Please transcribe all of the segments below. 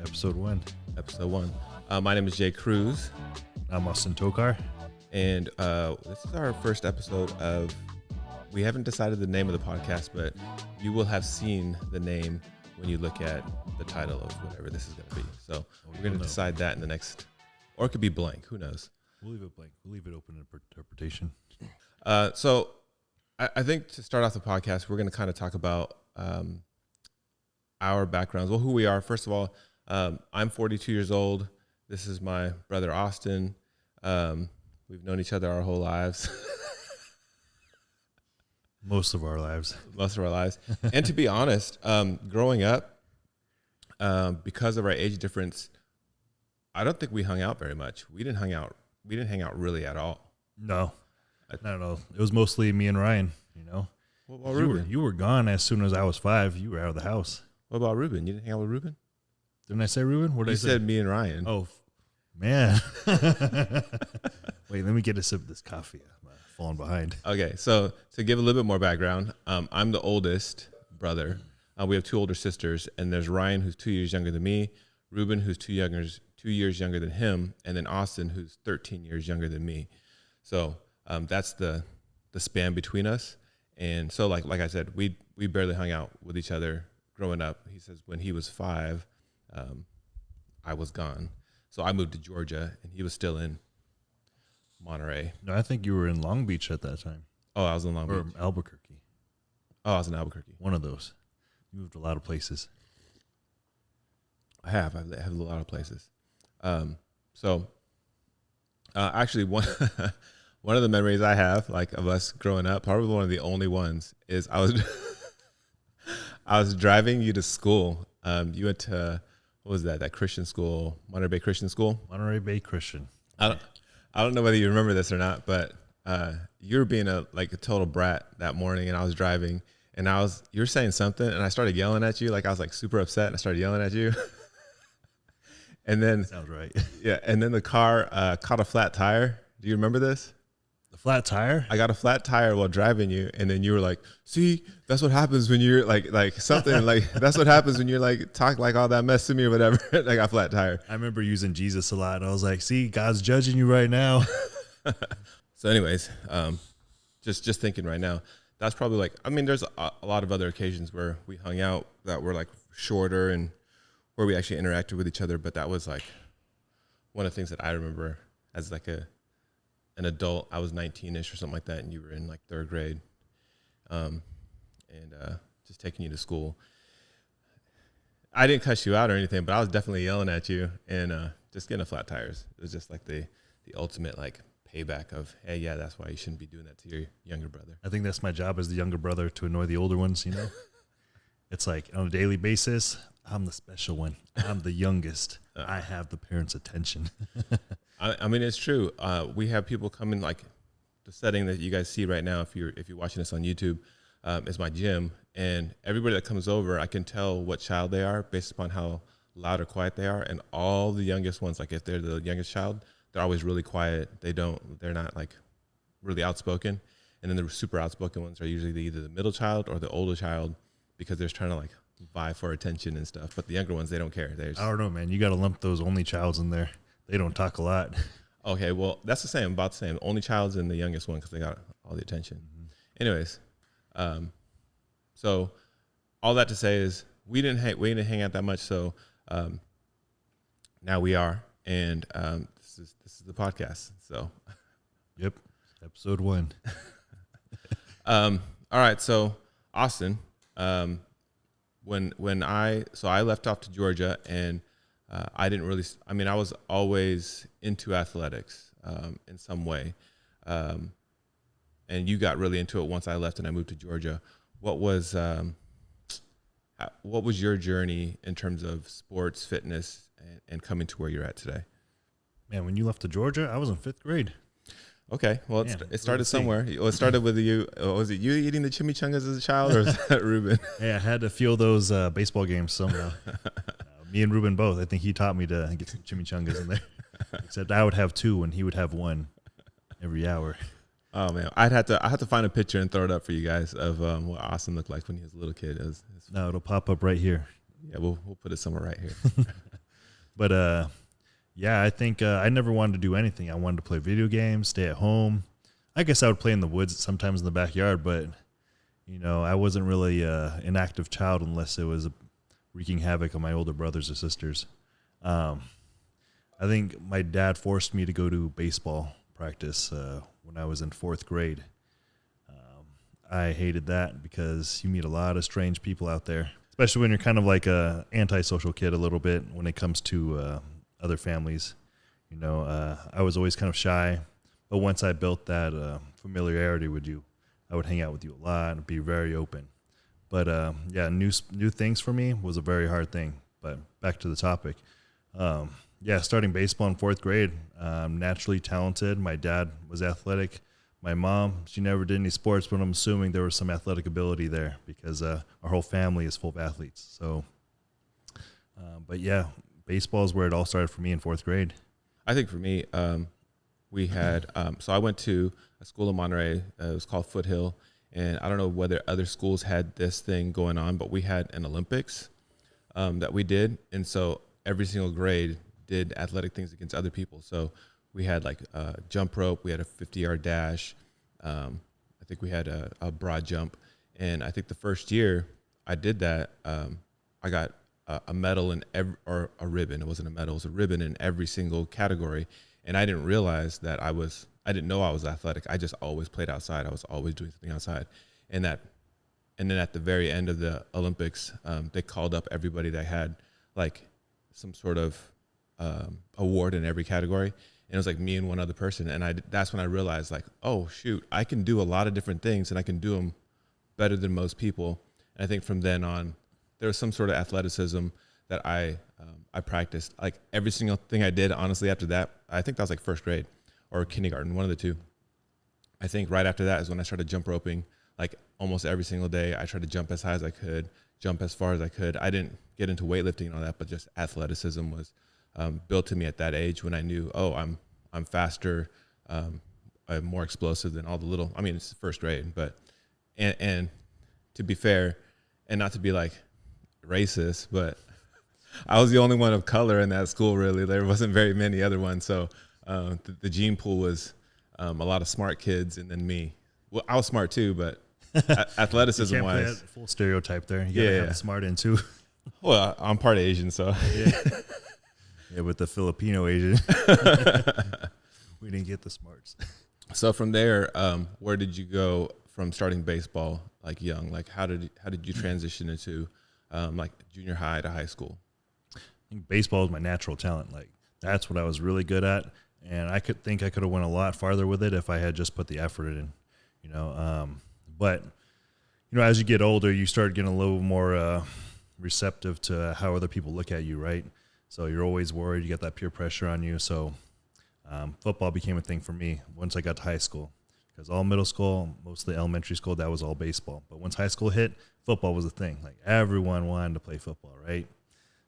Episode 1. Episode 1. My name is Jay Cruz. I'm Austin Tokar. And this is our first episode of, we haven't decided the name of the podcast, but you will have seen the name when you look at the title of whatever this is going to be. So we're going to decide that in the next, or it could be blank. Who knows? We'll leave it blank. We'll leave it open to interpretation. So I think to start off the podcast, we're going to kind of talk about our backgrounds. Well, who we are. First of all, I'm 42 years old. This is my brother, Austin. We've known each other our whole lives. Most of our lives. And to be honest, growing up, because of our age difference, I don't think we hung out very much. We didn't hang out really at all. No, not at all. It was mostly me and Ryan, you know. What about Ruben? You were gone as soon as I was 5. You were out of the house. What about Ruben? You didn't hang out with Ruben? Didn't I say Ruben? What did I say? You said me and Ryan. Oh, man. Wait, let me get a sip of this coffee. I'm falling behind. Okay, so to give a little bit more background, I'm the oldest brother. We have 2 older sisters, and there's Ryan, who's 2 years younger than me, Ruben, who's 2 years younger than him, and then Austin, who's 13 years younger than me. So that's the span between us. And so, like I said, we barely hung out with each other growing up. He says when he was 5, I was gone. So I moved to Georgia, and he was still in Monterey. No, I think you were in Long Beach at that time. Oh, I was in Long Beach. Or Albuquerque. Oh, I was in Albuquerque. One of those. You moved a lot of places. I have a lot of places. Actually, one of the memories I have, like, of us growing up, probably one of the only ones, is I was driving you to school. You went to, what was that Christian school, Monterey Bay Christian School? Monterey Bay Christian. I don't know whether you remember this or not, but you were being a total brat that morning, and I was driving, and you were saying something, and I started yelling at you, like I was like super upset, and I started yelling at you. And then sounds right. Yeah, and then the car caught a flat tire. Do you remember this? The flat tire? I got a flat tire while driving you, and then you were like, "See, that's what happens when you're like something like that's what happens when you're like talk like all that mess to me or whatever." I got a flat tire. I remember using Jesus a lot. And I was like, "See, God's judging you right now." So, anyways, just thinking right now, that's probably there's a lot of other occasions where we hung out that were like shorter and where we actually interacted with each other, but that was like one of the things that I remember as like an adult. I was 19-ish or something like that, and you were in like 3rd grade, and just taking you to school. I didn't cuss you out or anything, but I was definitely yelling at you and just getting a flat tires. It was just like the ultimate like payback of, hey, yeah, that's why you shouldn't be doing that to your younger brother. I think that's my job as the younger brother, to annoy the older ones, you know. It's like on a daily basis, I'm the special one. I'm the youngest. I have the parents' attention. I mean, it's true. We have people come in, like the setting that you guys see right now. If you're watching this on YouTube, is my gym, and everybody that comes over, I can tell what child they are based upon how loud or quiet they are. And all the youngest ones, like if they're the youngest child, they're always really quiet. They're not like really outspoken. And then the super outspoken ones are usually either the middle child or the older child, because they're trying to like vie for attention and stuff. But the younger ones, they don't care. I don't know, man. You got to lump those only childs in there. They don't talk a lot. Okay, well, that's about the same. Only child's and the youngest one, because they got all the attention. Mm-hmm. Anyways, so all that to say is we didn't hang out that much. So now we are, and this is the podcast. So, yep, episode 1. All right, so Austin. When I left off to Georgia, and I didn't really, I was always into athletics in some way. And you got really into it once I left and I moved to Georgia. What was your journey in terms of sports, fitness, and coming to where you're at today? Man, when you left to Georgia, I was in 5th grade. Okay, well, it started somewhere. It started with you. Was it you eating the chimichangas as a child, or was that Ruben? Hey, I had to fuel those baseball games somehow. Me and Ruben both. I think he taught me to get some chimichangas in there. Except I would have 2 and he would have 1 every hour. Oh man, I have to find a picture and throw it up for you guys of what Austin looked like when he was a little kid. No, it'll pop up right here. Yeah, we'll put it somewhere right here. But yeah, I think I never wanted to do anything. I wanted to play video games, stay at home. I guess I would play in the woods sometimes in the backyard, but I wasn't really an active child unless it was wreaking havoc on my older brothers or sisters. I think my dad forced me to go to baseball practice when I was in fourth grade. I hated that because you meet a lot of strange people out there, especially when you're kind of like a antisocial kid a little bit when it comes to other families. I was always kind of shy, but once I built that familiarity with you, I would hang out with you a lot and be very open. But yeah, new things for me was a very hard thing. But back to the topic. Yeah, starting baseball in fourth grade, naturally talented. My dad was athletic. My mom, she never did any sports, but I'm assuming there was some athletic ability there because our whole family is full of athletes. So, but yeah, baseball is where it all started for me in fourth grade. I think for me, we had, so I went to a school in Monterey. It was called Foothill. And I don't know whether other schools had this thing going on, but we had an Olympics that we did. And so every single grade did athletic things against other people. So we had like a jump rope. We had a 50-yard dash. I think we had a broad jump. And I think the first year I did that, I got a medal in or a ribbon. It wasn't a medal. It was a ribbon in every single category. And I didn't realize that I didn't know I was athletic. I just always played outside. I was always doing something outside. And then at the very end of the Olympics, they called up everybody that had like some sort of award in every category. And it was like me and one other person. And that's when I realized like, oh shoot, I can do a lot of different things and I can do them better than most people. And I think from then on, there was some sort of athleticism that I practiced. Like every single thing I did, honestly, after that, I think that was like first grade or kindergarten, one of the two. I think right after that is when I started jump roping. Like almost every single day, I tried to jump as high as I could, jump as far as I could. I didn't get into weightlifting and all that, but just athleticism was built to me at that age when I knew, oh, I'm faster, I'm more explosive than all the little. I mean, it's first grade, but and to be fair, and not to be like racist, but I was the only one of color in that school. Really, there wasn't very many other ones. So the gene pool was a lot of smart kids, and then me. Well, I was smart too, but athleticism you can't wise, play that full stereotype there. You gotta have the smart in too. Well, I'm part Asian, so yeah, with the Filipino Asian, we didn't get the smarts. So from there, where did you go from starting baseball like young? Like how did you transition into like junior high to high school? I think baseball is my natural talent. Like that's what I was really good at, and I could have went a lot farther with it if I had just put the effort in. But as you get older, you start getting a little more receptive to how other people look at you, right? So you're always worried. You get that peer pressure on you. So football became a thing for me once I got to high school, because all middle school, mostly elementary school, that was all baseball. But once high school hit, football was a thing. Like everyone wanted to play football, right?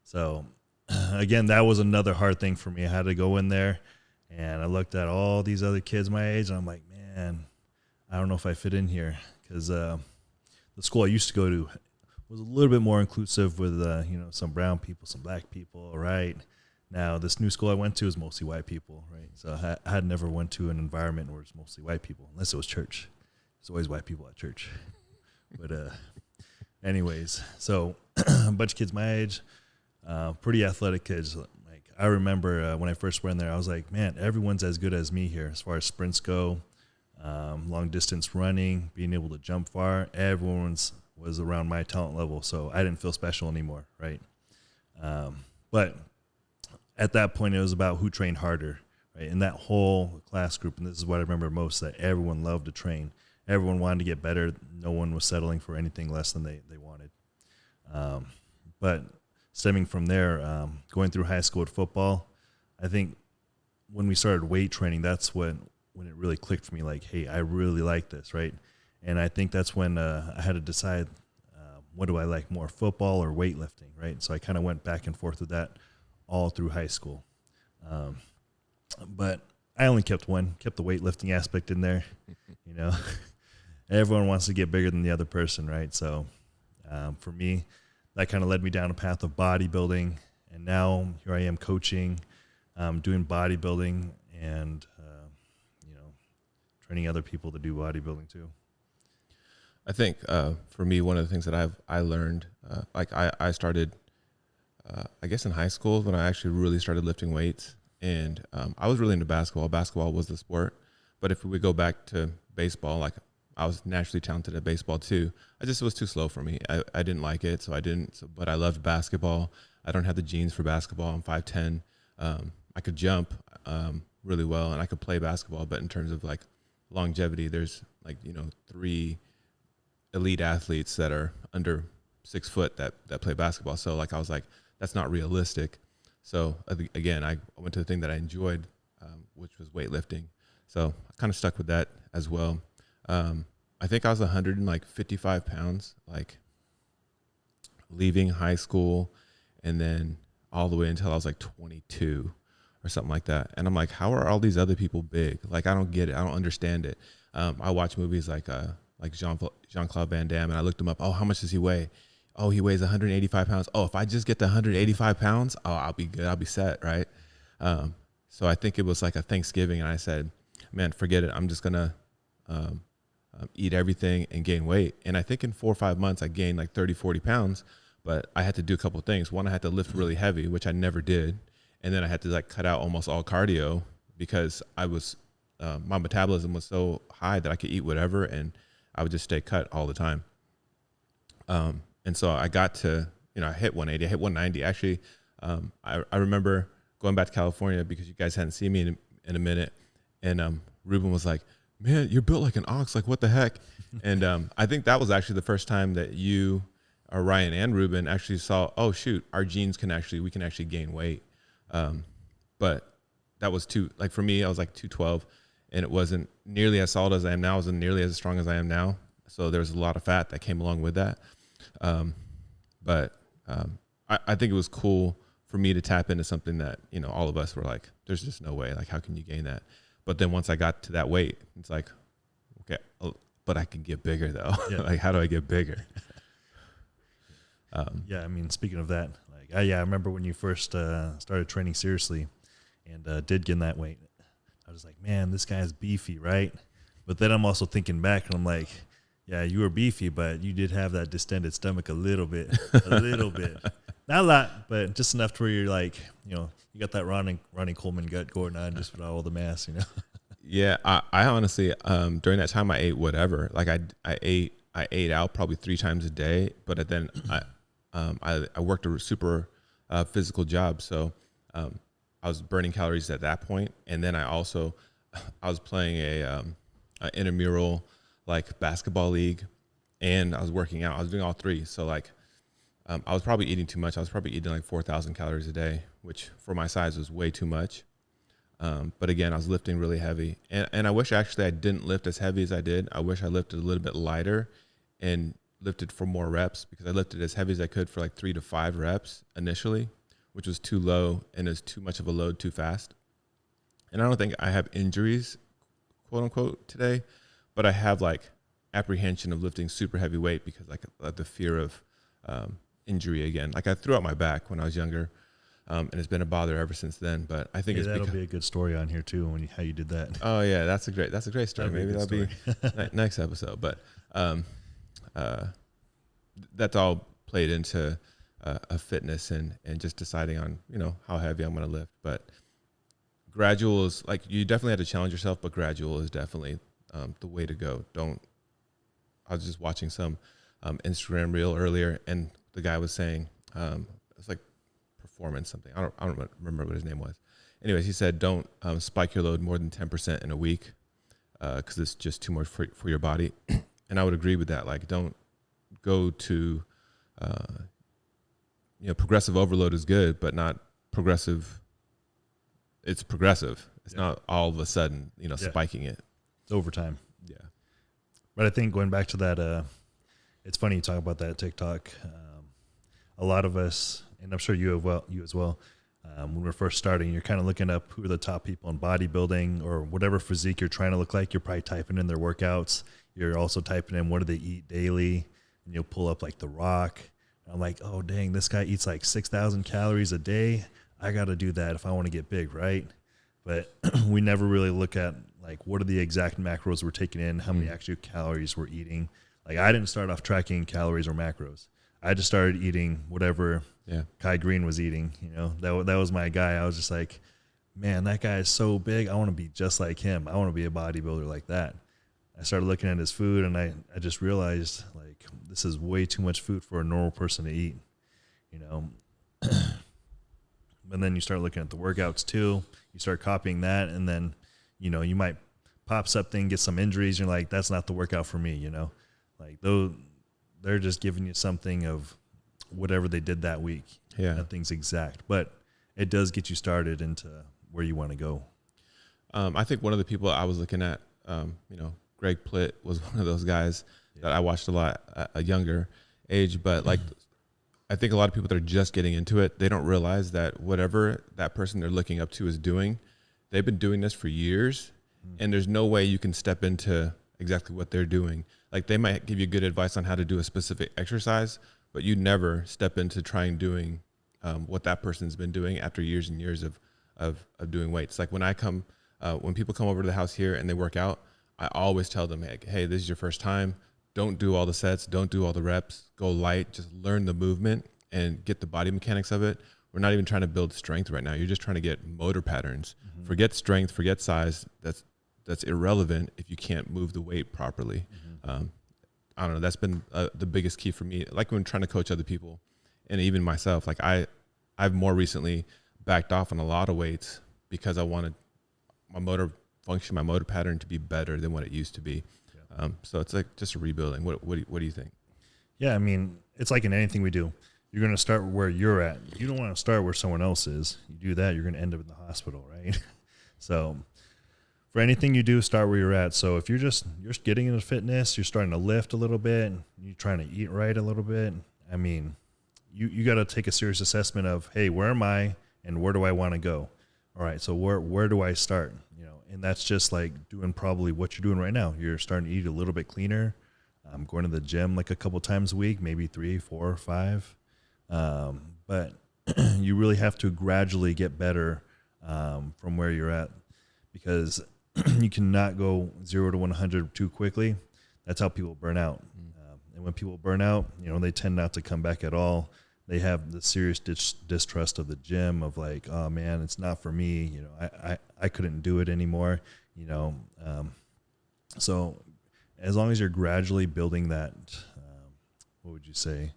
So again, that was another hard thing for me. I had to go in there, and I looked at all these other kids my age, and I'm like, man, I don't know if I fit in here, because the school I used to go to was a little bit more inclusive with some brown people, some black people, right? Now this new school I went to is mostly white people, right? So I had never went to an environment where it's mostly white people, unless it was church. There's always white people at church. But anyways, so a bunch of kids my age, pretty athletic kids. Like I remember when I first went in there, I was like, man, everyone's as good as me here as far as sprints go. Long distance running, being able to jump far, everyone's was around my talent level, so I didn't feel special anymore, right? But at that point, it was about who trained harder, right? And that whole class group, and this is what I remember most, that everyone loved to train. Everyone wanted to get better. No one was settling for anything less than they wanted. But stemming from there, going through high school at football, I think when we started weight training, that's when it really clicked for me, like, hey, I really like this, right? And I think that's when I had to decide, what do I like more, football or weightlifting, right? So I kind of went back and forth with that all through high school. But I only kept the weightlifting aspect in there. Everyone wants to get bigger than the other person, right? So for me, that kind of led me down a path of bodybuilding And now here I am coaching, doing bodybuilding, and training other people to do bodybuilding too. I think for me, one of the things that I learned, I started, I guess in high school when I actually really started lifting weights, and I was really into basketball. Basketball was the sport, but if we go back to baseball, like I was naturally talented at baseball too. It was too slow for me. I didn't like it, so I didn't. But I loved basketball. I don't have the genes for basketball. I'm 5'10". I could jump really well, and I could play basketball. But in terms of like longevity, there's 3 elite athletes that are under 6 foot that play basketball. So like I was like, that's not realistic. So again, I went to the thing that I enjoyed, which was weightlifting. So I kind of stuck with that as well. I think I was 155 pounds, like leaving high school, and then all the way until I was like 22 or something like that. And I'm like, how are all these other people big? Like, I don't get it. I don't understand it. I watch movies like Jean-Claude Van Damme, and I looked him up. Oh, how much does he weigh? Oh, he weighs 185 pounds. Oh, if I just get to 185 pounds, oh, I'll be good. I'll be set, right? So I think it was like a Thanksgiving, and I said, man, forget it. I'm just going to eat everything and gain weight. And I think in 4 or 5 months, I gained like 30, 40 pounds, but I had to do a couple of things. One, I had to lift really heavy, which I never did. And then I had to like cut out almost all cardio because I was, my metabolism was so high that I could eat whatever, and I would just stay cut all the time. And so I got to, I hit 180, I hit 190. Actually, I remember going back to California because you guys hadn't seen me in a minute. And Ruben was like, man, you're built like an ox. Like, what the heck? And I think that was actually the first time that you, or Ryan and Ruben, actually saw, oh, shoot, our genes we can actually gain weight. But that was for me, I was like 212, and it wasn't nearly as solid as I am now. It wasn't nearly as strong as I am now. So there's a lot of fat that came along with that. But I think it was cool for me to tap into something that, all of us were like, there's just no way. Like, how can you gain that? But then once I got to that weight, it's like, okay, but I can get bigger though. Yeah. Like, how do I get bigger? Yeah, I mean, speaking of that, like, I remember when you first started training seriously and did gain that weight. I was like, man, this guy's beefy, right? But then I'm also thinking back, and I'm like, yeah, you were beefy, but you did have that distended stomach a little bit. Not a lot, but just enough to where you're like, you got that Ronnie Coleman gut going on just without all the mass, Yeah, I honestly, during that time I ate whatever. Like I ate out probably 3 times a day, but then I worked a super physical job, so I was burning calories at that point, and then I was playing a intramural like basketball league, and I was working out. I was doing all 3, so like I was probably eating too much. I was probably eating like 4,000 calories a day, which for my size was way too much. But again, I was lifting really heavy, and I wish actually I didn't lift as heavy as I did. I wish I lifted a little bit lighter and lifted for more reps, because I lifted as heavy as I could for like 3 to 5 reps initially, which was too low and is too much of a load too fast. And I don't think I have injuries, quote unquote, today, but I have like apprehension of lifting super heavy weight because like the fear of injury again. Like, I threw out my back when I was younger, and it's been a bother ever since then. But I think that'll be a good story on here too, how you did that. Oh yeah, that's a great story. Maybe that'll be next episode. But that's all played into a fitness and just deciding on how heavy I'm going to lift. But gradual is like, you definitely have to challenge yourself, but gradual is definitely the way to go. I was just watching some Instagram reel earlier, and the guy was saying it's like performance something. I don't remember what his name was. Anyways, he said don't spike your load more than 10% in a week because it's just too much for your body. And I would agree with that. Like, don't go to progressive overload is good, but not progressive. It's progressive. It's not all of a sudden spiking it. It's overtime. Yeah. But I think going back to that, it's funny you talk about that TikTok. A lot of us, and I'm sure you as well, when we're first starting, you're kind of looking up who are the top people in bodybuilding or whatever physique you're trying to look like. You're probably typing in their workouts. You're also typing in what do they eat daily, and you'll pull up like The Rock I'm like, oh, dang, this guy eats like 6,000 calories a day. I got to do that if I want to get big, right? But we never really look at like what are the exact macros we're taking in, how many actual calories we're eating. Like I didn't start off tracking calories or macros. I just started eating whatever Kai Green was eating. You know, that was my guy. I was just like, man, that guy is so big. I want to be just like him. I want to be a bodybuilder like that. I started looking at his food, and I just realized, like, this is way too much food for a normal person to eat, you know. And then you start looking at the workouts too. You start copying that, and then, you know, you might pop something, get some injuries. You're like, that's not the workout for me, you know. Like, they're just giving you something of whatever they did that week. Yeah. Nothing's exact, but it does get you started into where you want to go. I think one of the people I was looking at, you know, Greg Plitt was one of those guys that I watched a lot at a younger age, but like, I think a lot of people that are just getting into it, they don't realize that whatever that person they're looking up to is doing, they've been doing this for years, and there's no way you can step into exactly what they're doing. Like they might give you good advice on how to do a specific exercise, but you never step into trying doing what that person's been doing after years and years of doing weights. Like when people come over to the house here and they work out, I always tell them, hey, this is your first time. Don't do all the sets. Don't do all the reps. Go light. Just learn the movement and get the body mechanics of it. We're not even trying to build strength right now. You're just trying to get motor patterns. Mm-hmm. Forget strength. Forget size. That's irrelevant if you can't move the weight properly. Mm-hmm. I don't know. That's been the biggest key for me. Like when trying to coach other people, and even myself. Like I've more recently backed off on a lot of weights because I wanted my motor function, my motor pattern to be better than what it used to be. Yeah. So it's like just a rebuilding. What do you think? Yeah, I mean, it's like in anything we do. You're going to start where you're at. You don't want to start where someone else is. You do that, you're going to end up in the hospital, right? So for anything you do, start where you're at. So if you're getting into fitness, you're starting to lift a little bit, you're trying to eat right a little bit. I mean, you got to take a serious assessment of, hey, where am I and where do I want to go? All right, so where do I start? You know, and that's just like doing probably what you're doing right now. You're starting to eat a little bit cleaner. Going to the gym like a couple times a week, maybe 3, 4, 5. But you really have to gradually get better from where you're at, because you cannot go 0 to 100 too quickly. That's how people burn out. And when people burn out, you know, they tend not to come back at all. They have the serious distrust of the gym of like, oh man, it's not for me. You know, I couldn't do it anymore. You know, so as long as you're gradually building that, what would you say?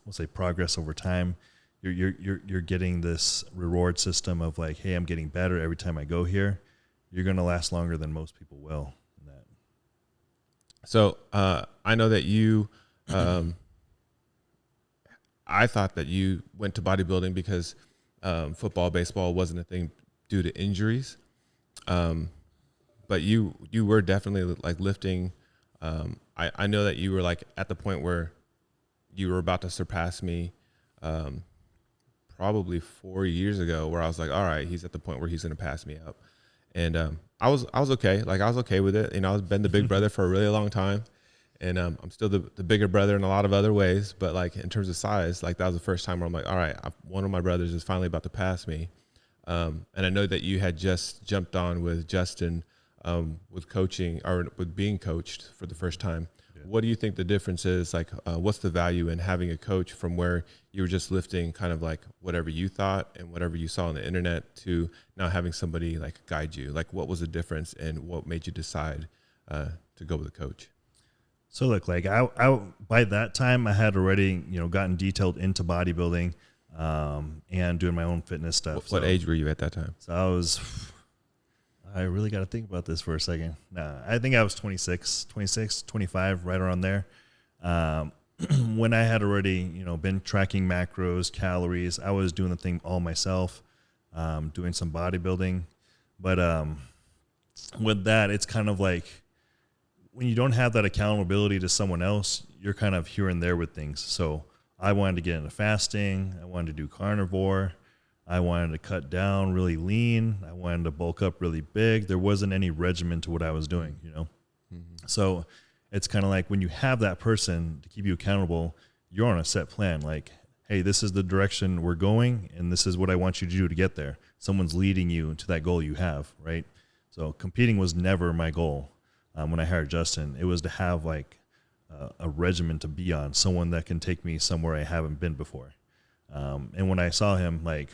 We'll say progress over time. You're getting this reward system of like, hey, I'm getting better every time I go here. You're going to last longer than most people will. In that. So I know that you. I thought that you went to bodybuilding because football, baseball wasn't a thing due to injuries. But you were definitely like lifting. I know that you were like at the point where you were about to surpass me probably 4 years ago, where I was like, all right, he's at the point where he's going to pass me up. And I was okay. Like I was okay with it. You know, I've been the big brother for a really long time. And I'm still the bigger brother in a lot of other ways. But like in terms of size, like that was the first time where I'm like, all right, one of my brothers is finally about to pass me. And I know that you had just jumped on with Justin with coaching or with being coached for the first time. Yeah. What do you think the difference is? Like, what's the value in having a coach from where you were just lifting kind of like whatever you thought and whatever you saw on the internet to now having somebody like guide you? Like, what was the difference and what made you decide to go with a coach? So look, like I by that time I had already, you know, gotten detailed into bodybuilding and doing my own fitness stuff. What age were you at that time? So I really got to think about this for a second. I think I was 26, 25, right around there. When I had already, you know, been tracking macros, calories, I was doing the thing all myself, doing some bodybuilding. But with that, it's kind of like, when you don't have that accountability to someone else, you're kind of here and there with things. So I wanted to get into fasting. I wanted to do carnivore. I wanted to cut down really lean. I wanted to bulk up really big. There wasn't any regimen to what I was doing, you know? Mm-hmm. So it's kind of like when you have that person to keep you accountable, you're on a set plan. Like, hey, this is the direction we're going, and this is what I want you to do to get there. Someone's leading you to that goal you have, right? So competing was never my goal. When I hired Justin, it was to have like a regimen to be on, someone that can take me somewhere I haven't been before. And when I saw him like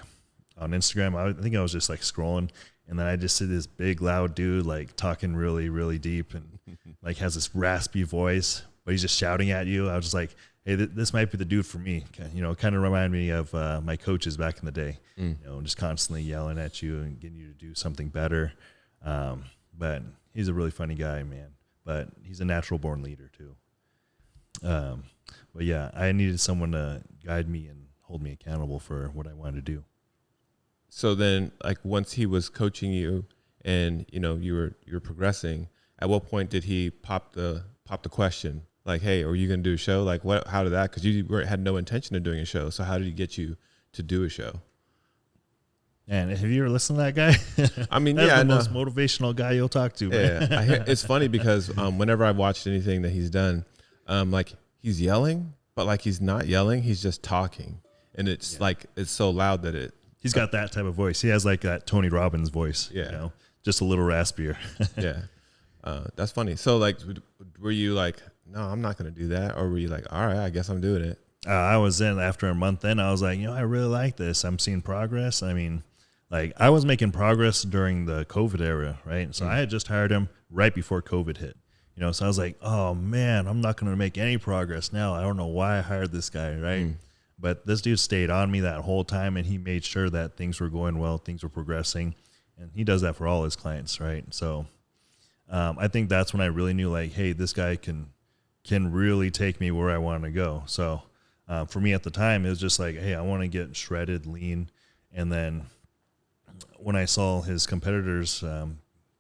on Instagram, I think I was just like scrolling, and then I just see this big loud dude like talking really, really deep and like has this raspy voice, but he's just shouting at you. I was just like, hey, this might be the dude for me. You know, kind of remind me of my coaches back in the day, you know, just constantly yelling at you and getting you to do something better. But he's a really funny guy, man, but he's a natural born leader too. But yeah, I needed someone to guide me and hold me accountable for what I wanted to do. So then, like, once he was coaching you, and you know you were progressing, at what point did he pop the question, like, "Hey, are you going to do a show?" Like, what? How did that? Because you had no intention of doing a show. So how did he get you to do a show? And have you ever listened to that guy? I mean, that's yeah, the most motivational guy you'll talk to. Man. Yeah, it's funny because whenever I've watched anything that he's done, like he's yelling, but like he's not yelling, he's just talking, and it's like it's so loud that it. He's got that type of voice. He has like that Tony Robbins voice. Yeah, you know, just a little raspier. Yeah, that's funny. So like, were you like, no, I'm not going to do that, or were you like, all right, I guess I'm doing it? I was in after a month in. I was like, you know, I really like this. I'm seeing progress. I mean, like I was making progress during the COVID era, right? So I had just hired him right before COVID hit. You know, so I was like, oh man, I'm not going to make any progress now. I don't know why I hired this guy, right? But this dude stayed on me that whole time, and he made sure that things were going well, things were progressing, and he does that for all his clients, right? So I think that's when I really knew, like, hey, this guy can really take me where I want to go. So for me at the time, it was just like, hey, I want to get shredded, lean, and then when I saw his competitors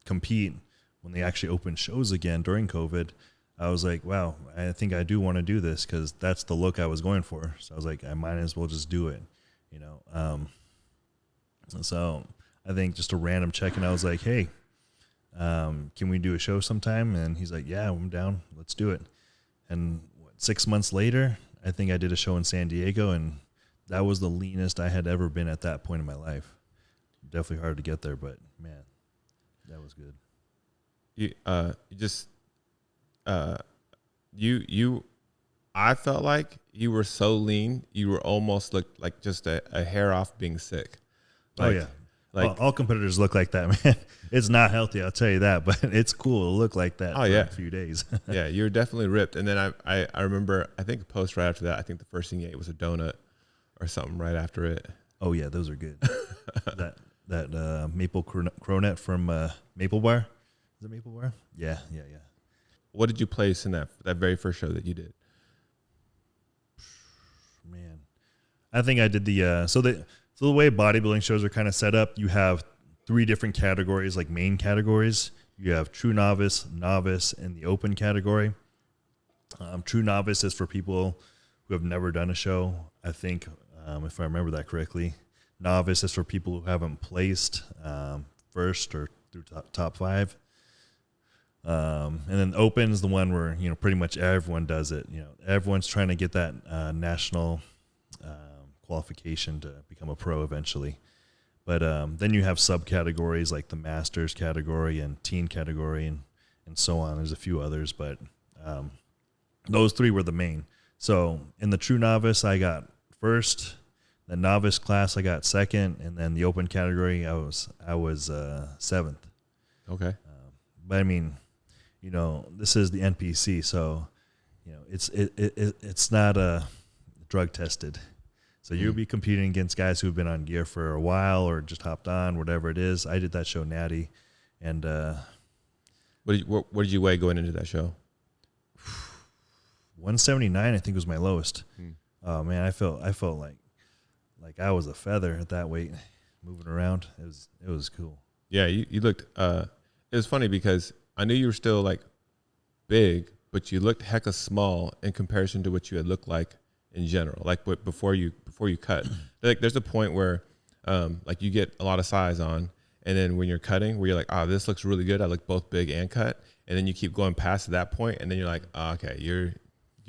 compete when they actually opened shows again during COVID, I was like, wow, I think I do want to do this because that's the look I was going for. So I was like, I might as well just do it, you know. So I think just a random check-in, I was like, hey, can we do a show sometime? And he's like, yeah, I'm down. Let's do it. And 6 months later, I think I did a show in San Diego, and that was the leanest I had ever been at that point in my life. Definitely hard to get there, but man, that was good. I felt like you were so lean, you were almost looked like just a hair off being sick. Like, oh yeah. Like all competitors look like that, man. It's not healthy, I'll tell you that, but it's cool to look like that for a few days. Yeah, you were definitely ripped. And then I remember, I think a post right after that, I think the first thing you ate was a donut or something right after it. Oh yeah, those are good. that maple cronut from Maple Bar. Is it Maple Bar? Yeah. What did you place in that very first show that you did? Man, I think I did so the way bodybuilding shows are kind of set up, you have 3 different categories, like main categories. You have true novice, and the open category. True novice is for people who have never done a show, I think, if I remember that correctly. Novice is for people who haven't placed first or through top 5. And then open is the one where, you know, pretty much everyone does it. You know, everyone's trying to get that national qualification to become a pro eventually. But then you have subcategories like the masters category and teen category and so on. There's a few others, but those 3 were the main. So in the true novice, I got first. The novice class, I got second, and then the open category, I was 7th. Okay. But I mean, you know, this is the NPC, so you know it's not drug tested. So you'll be competing against guys who've been on gear for a while or just hopped on, whatever it is. I did that show natty, and what did you weigh going into that show? 179, I think, was my lowest. Oh man, I felt like I was a feather at that weight, moving around. It was cool. Yeah, you looked. It was funny because I knew you were still like big, but you looked hecka small in comparison to what you had looked like in general. Like before you cut. Like there's a point where like you get a lot of size on, And then when you're cutting, where you're like, oh, this looks really good. I look both big and cut. And then you keep going past that point, and then you're like, oh, okay, you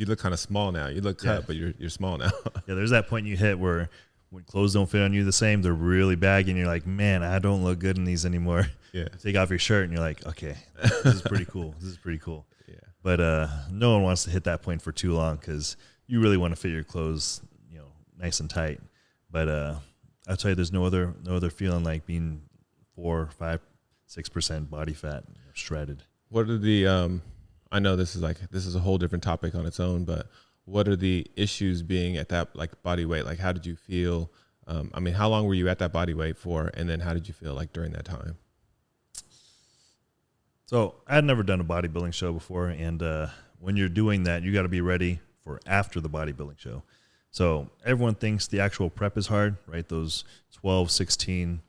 look kind of small now. You look cut, but you're small now. Yeah, there's that point you hit where when clothes don't fit on you the same, they're really baggy, and you're like, man, I don't look good in these anymore. Yeah. Take off your shirt, and you're like, okay, this is pretty cool. This is pretty cool. Yeah. But no one wants to hit that point for too long because you really want to fit your clothes, nice and tight. But I'll tell you, there's no other feeling like being 4, 5, 6% body fat shredded. What are the I know this is a whole different topic on its own, but what are the issues being at that like body weight? Like, how did you feel? I mean, how long were you at that body weight for? And then how did you feel like during that time? So I had never done a bodybuilding show before. And when you're doing that, you got to be ready for after the bodybuilding show. So everyone thinks the actual prep is hard, right? Those 12, 16,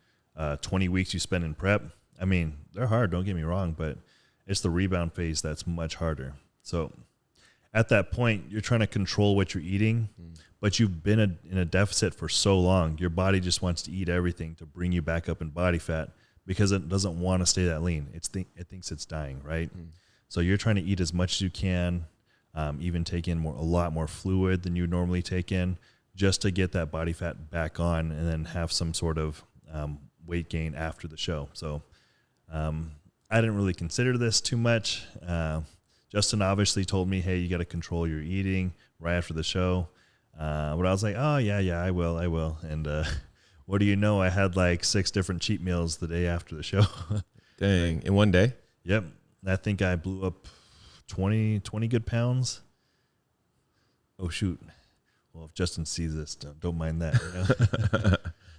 20 weeks you spend in prep. I mean, they're hard, don't get me wrong, but it's the rebound phase that's much harder. So at that point, you're trying to control what you're eating, but you've been in a deficit for so long. Your body just wants to eat everything to bring you back up in body fat because it doesn't want to stay that lean. It thinks it's dying, right? So you're trying to eat as much as you can, even take in a lot more fluid than you normally take in, just to get that body fat back on and then have some sort of weight gain after the show. So I didn't really consider this too much. Justin obviously told me, hey, you got to control your eating right after the show. But I was like, oh, yeah, I will. And what do you know? I had like 6 different cheat meals the day after the show. Dang, in one day? Yep. I think I blew up 20 good pounds. Oh, shoot. Well, if Justin sees this, don't mind that.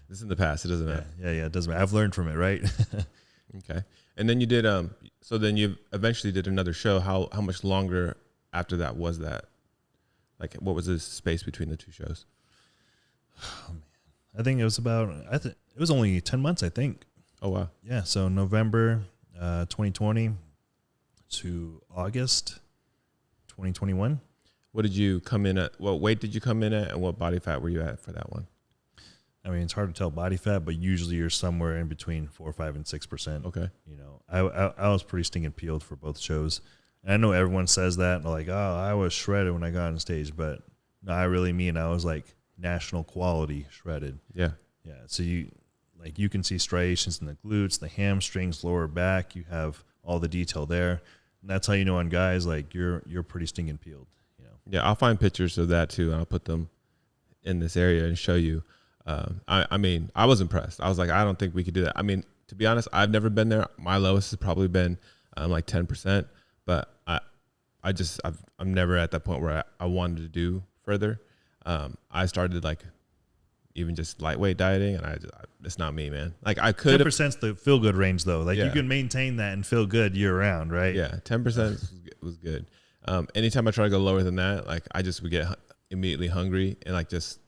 This is in the past. It doesn't matter. Yeah, it doesn't matter. I've learned from it, right? Okay. And then you did, so then you eventually did another show. How much longer after that was that? Like, what was the space between the 2 shows? Oh, man. I think it was it was only 10 months, I think. Oh, wow. Yeah. So November 2020 to August 2021. What did you come in at? What weight did you come in at, and what body fat were you at for that one? I mean, it's hard to tell body fat, but usually you're somewhere in between 4, 5, and 6%. Okay. I was pretty stinking peeled for both shows. And I know everyone says that, and they're like, oh, I was shredded when I got on stage, but no, I really mean I was like national quality shredded. Yeah. Yeah. So you can see striations in the glutes, the hamstrings, lower back. You have all the detail there, and that's how you know on guys like you're pretty stinking peeled. Yeah, I'll find pictures of that too, and I'll put them in this area and show you. I mean, I was impressed. I was like, I don't think we could do that. I mean, to be honest, I've never been there. My lowest has probably been like 10%, but I'm never at that point where I wanted to do further. I started like even just lightweight dieting, and it's not me, man. Like I could 10%'s the feel good range though. Like yeah. You can maintain that and feel good year round, right? Yeah, 10% was good. Anytime I try to go lower than that, like I just would get immediately hungry, and like just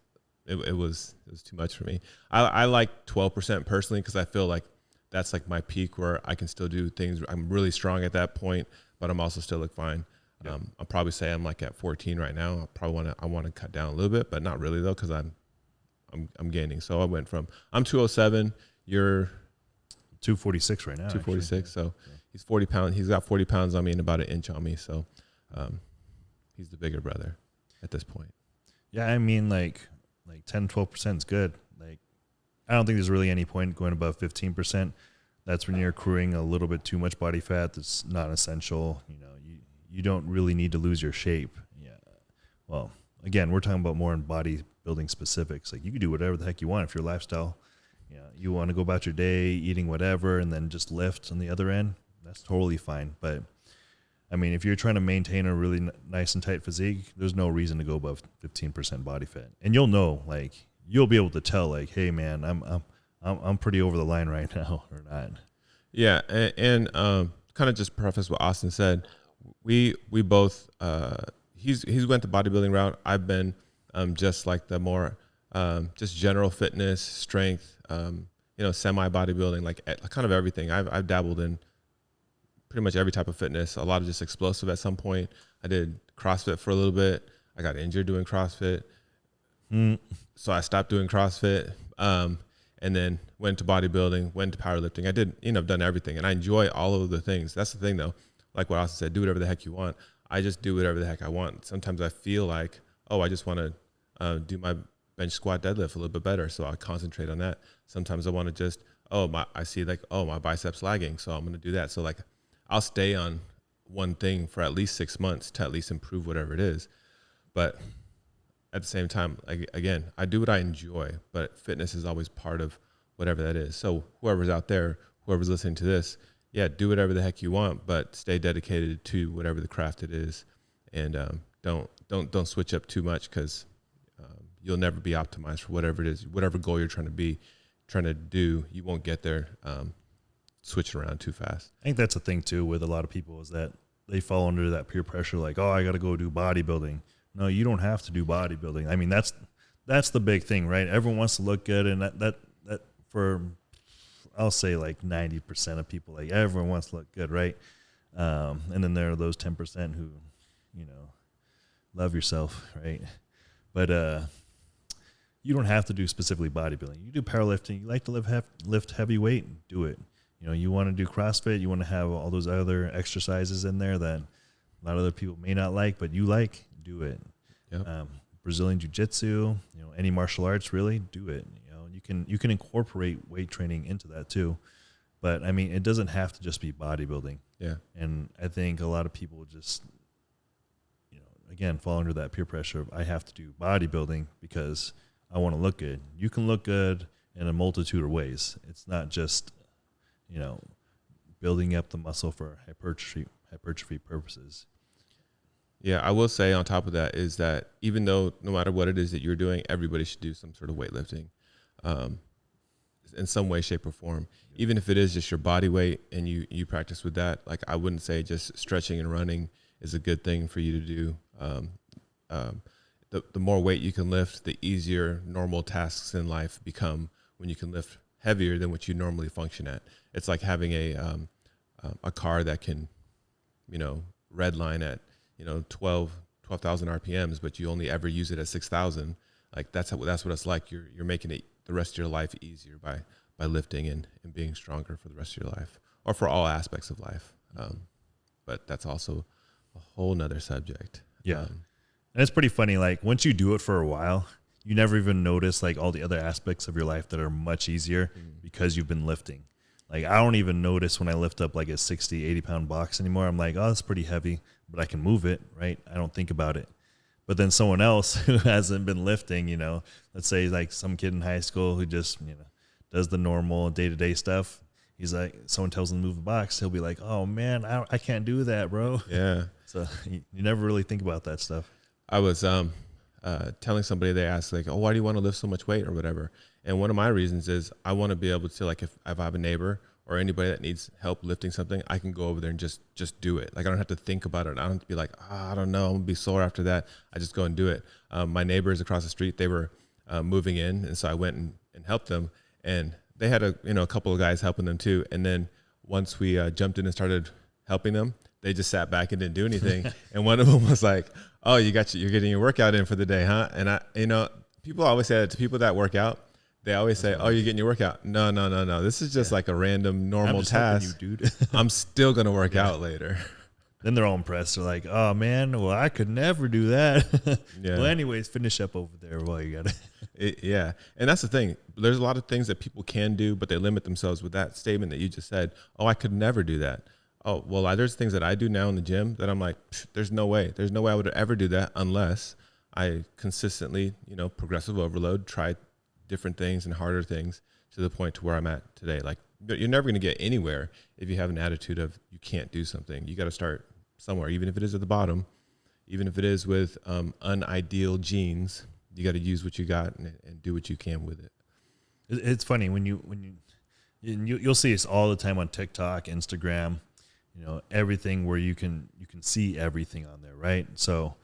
it was too much for me. I like 12% personally because I feel like that's like my peak where I can still do things. I'm really strong at that point, but I'm also still look fine. Yeah. I'll probably say I'm like at 14 right now. I want to cut down a little bit, but not really though, because I'm gaining. So I went from I'm 207. You're 246 right now. 246. Actually. So yeah. He's 40 pounds. He's got 40 pounds on me and about an inch on me. So he's the bigger brother at this point. Yeah, I mean like 10, 12% is good. Like I don't think there's really any point going above 15%. That's when you're accruing a little bit too much body fat that's not essential. You don't really need to lose your shape. Yeah. Well, again, we're talking about more in bodybuilding specifics. Like you can do whatever the heck you want if your lifestyle, you want to go about your day eating whatever and then just lift on the other end. That's totally fine. But I mean, if you're trying to maintain a really nice and tight physique, there's no reason to go above 15% body fat. And you'll know, like, you'll be able to tell, like, hey, man, I'm pretty over the line right now, or not. Yeah, and kind of just preface what Austin said. We both he's went the bodybuilding route. I've been just like the more just general fitness, strength, semi bodybuilding, like kind of everything. I've dabbled in pretty much every type of fitness, a lot of just explosive at some point. I did CrossFit for a little bit. I got injured doing CrossFit. So I stopped doing CrossFit. And and then went to bodybuilding, went to powerlifting. I did, I've done everything, and I enjoy all of the things. That's the thing, though. Like what Austin said, do whatever the heck you want. I just do whatever the heck I want. Sometimes I feel like, oh, I just want to do my bench squat deadlift a little bit better, so I concentrate on that. Sometimes I want to just, I see like, my biceps lagging, so I'm going to do that. So like, I'll stay on one thing for at least 6 months to at least improve whatever it is. But at the same time, again, I do what I enjoy, but fitness is always part of whatever that is. So whoever's out there, whoever's listening to this, yeah, do whatever the heck you want, but stay dedicated to whatever the craft it is, and don't switch up too much, because you'll never be optimized for whatever it is, whatever goal you're trying to do. You won't get there switching around too fast. I think that's the thing too with a lot of people, is that they fall under that peer pressure, like, oh, I got to go do bodybuilding. No, you don't have to do bodybuilding. I mean, that's the big thing, right? Everyone wants to look good, and that for, I'll say like 90% of people, like everyone wants to look good, right? And then there are those 10% who, love yourself, right? But you don't have to do specifically bodybuilding. You do powerlifting. You like to lift heavy weight, do it. You want to do CrossFit. You want to have all those other exercises in there that a lot of other people may not like, but you like, do it. Yep. Brazilian Jiu-Jitsu, any martial arts, really, do it. You can incorporate weight training into that too. But I mean, it doesn't have to just be bodybuilding. Yeah. And I think a lot of people just, again, fall under that peer pressure of, I have to do bodybuilding because I want to look good. You can look good in a multitude of ways. It's not just, building up the muscle for hypertrophy purposes. Yeah, I will say on top of that is that even though no matter what it is that you're doing, everybody should do some sort of weightlifting in some way, shape, or form. Even if it is just your body weight and you practice with that, like I wouldn't say just stretching and running is a good thing for you to do. The more weight you can lift, the easier normal tasks in life become when you can lift heavier than what you normally function at. It's like having a car that can, red line at 12,000 RPMs, but you only ever use it at 6,000. Like that's what it's like. You're making it the rest of your life easier by lifting and being stronger for the rest of your life, or for all aspects of life. But that's also a whole nother subject. Yeah. And it's pretty funny. Like once you do it for a while, you never even notice like all the other aspects of your life that are much easier because you've been lifting. Like I don't even notice when I lift up like a 60, 80 pound box anymore. I'm like, oh, that's pretty heavy, but I can move it, right? I don't think about it. But then someone else who hasn't been lifting, let's say like some kid in high school who just, does the normal day-to-day stuff. He's like, someone tells him to move the box. He'll be like, oh man, I can't do that, bro. Yeah. So you never really think about that stuff. I was telling somebody, they asked like, oh, why do you want to lift so much weight or whatever? And one of my reasons is I want to be able to, like, if I have a neighbor or anybody that needs help lifting something, I can go over there and just do it. Like I don't have to think about it. I don't have to be like, I don't know, I'm gonna be sore after that. I just go and do it. My neighbors across the street, they were moving in, and so I went and helped them. And they had a couple of guys helping them too. And then once we jumped in and started helping them, they just sat back and didn't do anything. And one of them was like, oh, you're getting your workout in for the day, huh? And I, people always say that to people that work out. They always say, oh, you're getting your workout. No. This is just like a random normal task. You, dude. I'm still going to work out later. Then they're all impressed. They're like, oh man, well, I could never do that. Yeah. Well, anyways, finish up over there while you got it. Yeah. And that's the thing. There's a lot of things that people can do, but they limit themselves with that statement that you just said. Oh, I could never do that. Oh, well, there's things that I do now in the gym that I'm like, there's no way. There's no way I would ever do that unless I consistently, progressive overload, try different things and harder things to the point to where I'm at today. Like, you're never going to get anywhere if you have an attitude of you can't do something. You got to start somewhere, even if it is at the bottom, even if it is with unideal genes. You got to use what you got and do what you can with it. It's funny when you'll see this all the time on TikTok, Instagram, everything where you can see everything on there, right? So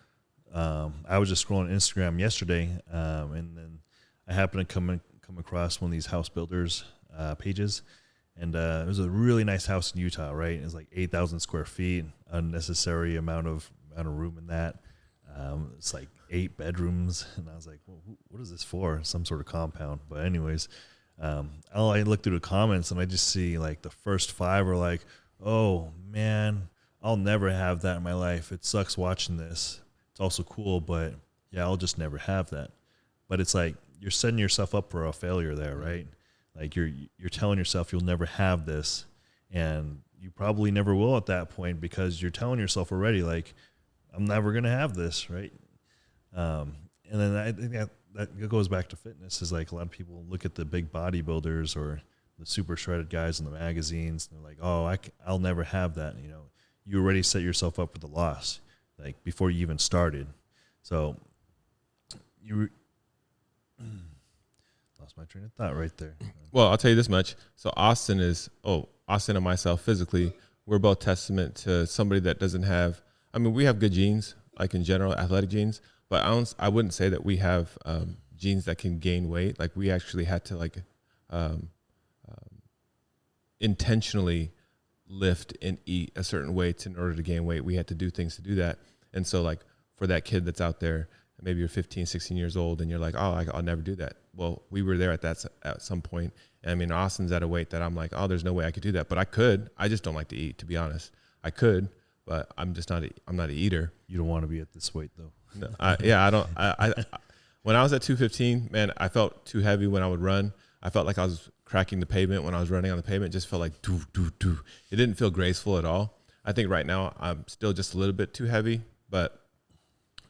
I was just scrolling Instagram yesterday, and then I happened to come across one of these house builders pages, and it was a really nice house in Utah, right? It was like 8,000 square feet, unnecessary amount of room in that. It's like 8 bedrooms, and I was like, well, what is this for? Some sort of compound. But anyways, I look through the comments and I just see like the first 5 are like, oh man, I'll never have that in my life. It sucks watching this. It's also cool, but yeah, I'll just never have that. But it's like you're setting yourself up for a failure there, right? Like you're telling yourself you'll never have this, and you probably never will at that point because you're telling yourself already like I'm never gonna have this, right? And then I think that goes back to fitness. Is like a lot of people look at the big bodybuilders or the super shredded guys in the magazines, and they're like, oh, I'll never have that. You know, you already set yourself up for the loss, like before you even started. So you lost my train of thought right there. Well, I'll tell you this much. So Austin and myself physically, we're both testament to somebody that doesn't have, I mean, we have good genes, like in general, athletic genes, but I wouldn't say that we have genes that can gain weight. Like we actually had to like intentionally lift and eat a certain weight in order to gain weight. We had to do things to do that. And so like for that kid that's out there, maybe you're 15, 16 years old and you're like, oh, I'll never do that. Well, we were there at some point. And I mean, Austin's at a weight that I'm like, oh, there's no way I could do that. But I could. I just don't like to eat, to be honest. I could, but I'm not an eater. You don't want to be at this weight though. No, I don't. When I was at 215, man, I felt too heavy when I would run. I felt like I was cracking the pavement when I was running on the pavement. It just felt like doo, doo, doo. It didn't feel graceful at all. I think right now I'm still just a little bit too heavy, but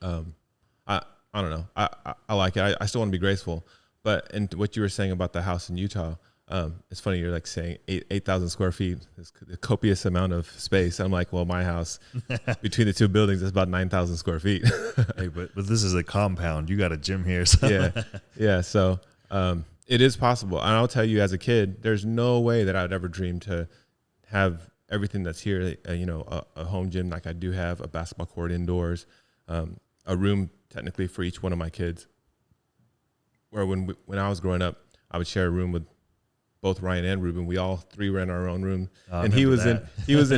I don't know. I like it. I still want to be graceful. But and what you were saying about the house in Utah, it's funny. You're like saying 8,000 square feet, is a copious amount of space. I'm like, well, my house between the two buildings is about 9,000 square feet. Hey, but this is a compound. You got a gym here. So. Yeah. So it is possible. And I'll tell you, as a kid, there's no way that I'd ever dream to have everything that's here. A home gym like I do have, a basketball court indoors, a room technically for each one of my kids. Where when I was growing up, I would share a room with both Ryan and Ruben. We all three were in our own room, and he was in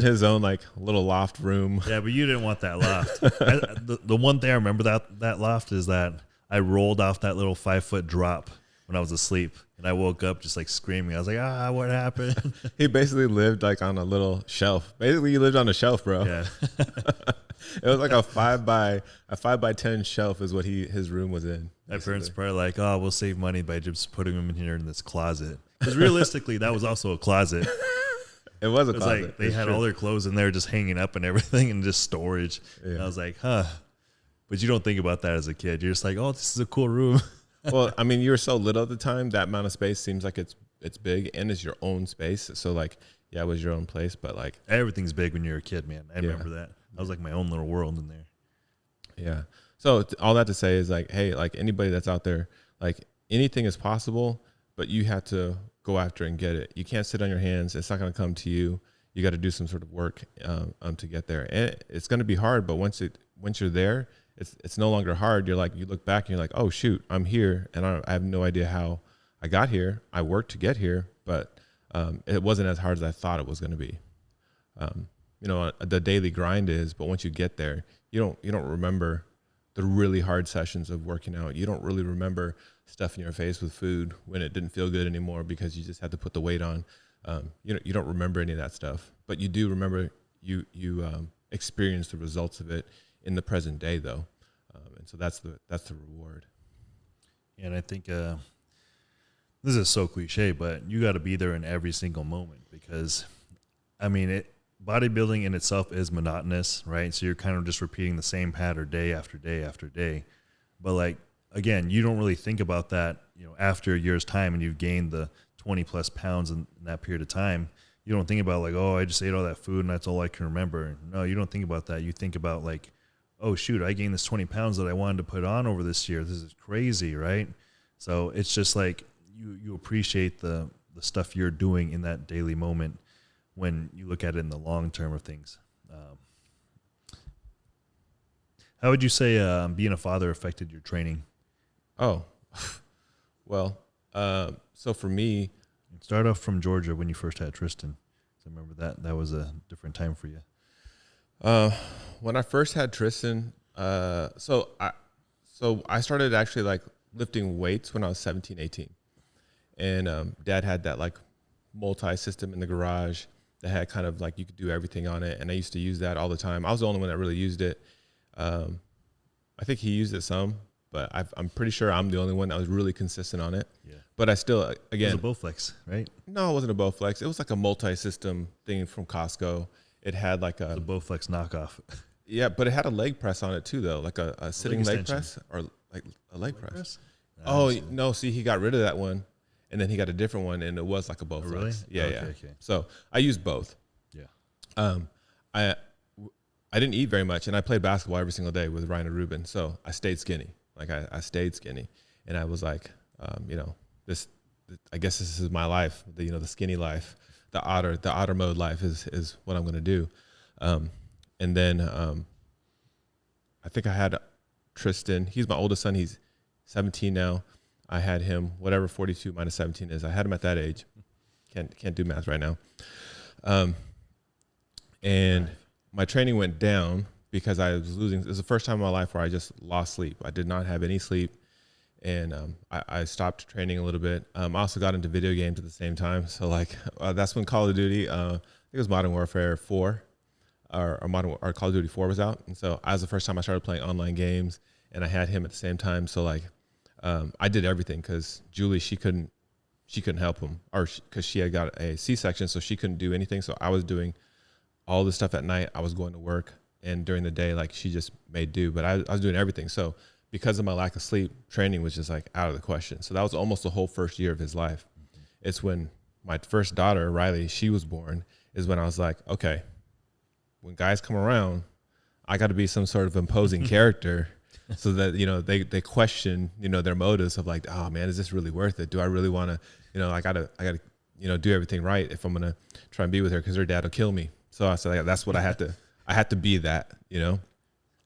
his own like little loft room. Yeah, but you didn't want that loft. The one thing I remember that loft is that I rolled off that little 5-foot drop when I was asleep, and I woke up just like screaming. I was like, what happened? He basically lived like on a little shelf. Basically, he lived on a shelf, bro. Yeah. It was like a 5 by 10 shelf is what his room was in. My parents probably like, oh, we'll save money by just putting him in here in this closet. Because realistically, that was also a closet. It was a closet. Like they had all their clothes in there just hanging up and everything and just storage. Yeah. And I was like, huh. But you don't think about that as a kid. You're just like, oh, this is a cool room. Well, I mean, you were so little at the time. That amount of space seems like it's big and it's your own space. So like, yeah, it was your own place. But like everything's big when you're a kid, man. I remember that. I was like my own little world in there. Yeah. So all that to say is like, hey, like anybody that's out there, like anything is possible, but you have to go after and get it. You can't sit on your hands. It's not going to come to you. You got to do some sort of work to get there. And it's going to be hard, but once you're there, it's no longer hard. You're like, you look back and you're like, oh shoot, I'm here. And I have no idea how I got here. I worked to get here, but it wasn't as hard as I thought it was going to be. The daily grind is, but once you get there, you don't remember the really hard sessions of working out. You don't really remember stuffing your face with food when it didn't feel good anymore because you just had to put the weight on. You don't remember any of that stuff, but you do remember you experience the results of it in the present day though. And so that's the reward. And I think this is so cliche, but you got to be there in every single moment because, I mean, bodybuilding in itself is monotonous, right? So you're kind of just repeating the same pattern day after day after day. But like, again, you don't really think about that, after a year's time and you've gained the 20 plus pounds in that period of time. You don't think about like, oh, I just ate all that food and that's all I can remember. No, you don't think about that. You think about like, oh shoot, I gained this 20 pounds that I wanted to put on over this year. This is crazy, right? So it's just like you appreciate the stuff you're doing in that daily moment when you look at it in the long term of things. How would you say being a father affected your training? Oh, well, so for me, start off from Georgia when you first had Tristan. So I remember that was a different time for you. When I first had Tristan, so I started actually like lifting weights when I was 17, 18. And Dad had that like multi-system in the garage that had kind of like you could do everything on it. And I used to use that all the time. I was the only one that really used it. I think he used it some, but I'm pretty sure I'm the only one that was really consistent on it. Yeah. But I still, again, it was a Bowflex, right? No, it wasn't a Bowflex. It was like a multi-system thing from Costco. It had like a Bowflex knockoff. Yeah, but it had a leg press on it too, though, like a sitting leg press or like a leg press. Oh no, see, he got rid of that one, and then he got a different one, and it was like a Bowflex. Really? Yeah, Okay. So I used both. Yeah. I didn't eat very much, and I played basketball every single day with Ryan and Ruben, so I stayed skinny. Like I stayed skinny, and I was like, this. I guess this is my life. The skinny life, the otter mode life is what I'm going to do. And then I think I had Tristan. He's my oldest son. He's 17 now. I had him, whatever 42 minus 17 is. I had him at that age. Can't do math right now. And my training went down because I was losing. It was the first time in my life where I just lost sleep. I did not have any sleep. And I stopped training a little bit. I also got into video games at the same time. So like that's when Call of Duty, I think it was Modern Warfare 4, or Call of Duty 4 was out. And so that was the first time I started playing online games, and I had him at the same time. So like I did everything because Julie, she couldn't help him, or because she had got a C-section, so she couldn't do anything. So I was doing all the stuff at night. I was going to work, and during the day, like she just made do. But I was doing everything. So because of my lack of sleep, training was just like out of the question. So that was almost the whole first year of his life. Mm-hmm. It's when my first daughter, Riley, she was born, is when I was like, okay, when guys come around, I got to be some sort of imposing character so that, they question, their motives of like, oh man, is this really worth it? Do I really want to, I gotta, do everything right if I'm going to try and be with her, because her dad will kill me. So I said, that's what I had to be that,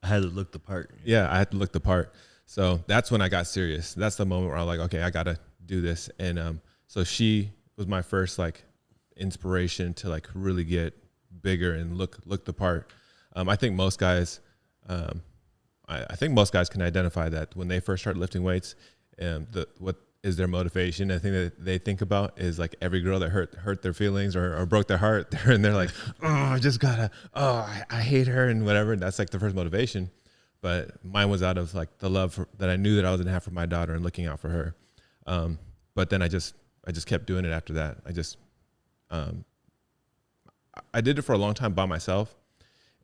I had to look the part. Yeah, I had to look the part. So that's when I got serious. That's the moment where I was like, okay, I got to do this. And so she was my first like inspiration to like really get bigger and look the part. I think most guys, I think most guys can identify that when they first start lifting weights, what is their motivation? I think that they think about is like every girl that hurt their feelings or broke their heart, and they're like, I hate her and whatever. And that's like the first motivation. But mine was out of like the love that I knew that I was gonna have for my daughter and looking out for her. But then I just kept doing it after that. I did it for a long time by myself,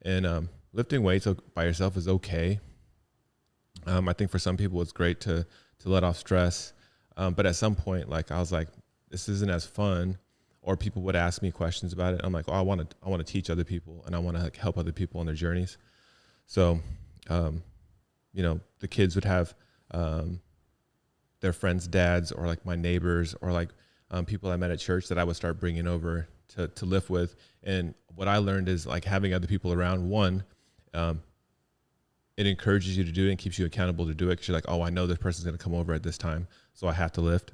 and lifting weights by yourself is okay. I think for some people it's great to let off stress. But at some point, like I was like, this isn't as fun, or people would ask me questions about it. I'm like, I want to teach other people, and I want to like help other people on their journeys. So, the kids would have their friends' dads, or like my neighbors, or like people I met at church that I would start bringing over to lift with. And what I learned is like having other people around. One, it encourages you to do it and keeps you accountable to do it, because you're like, I know this person's going to come over at this time, so I have to lift.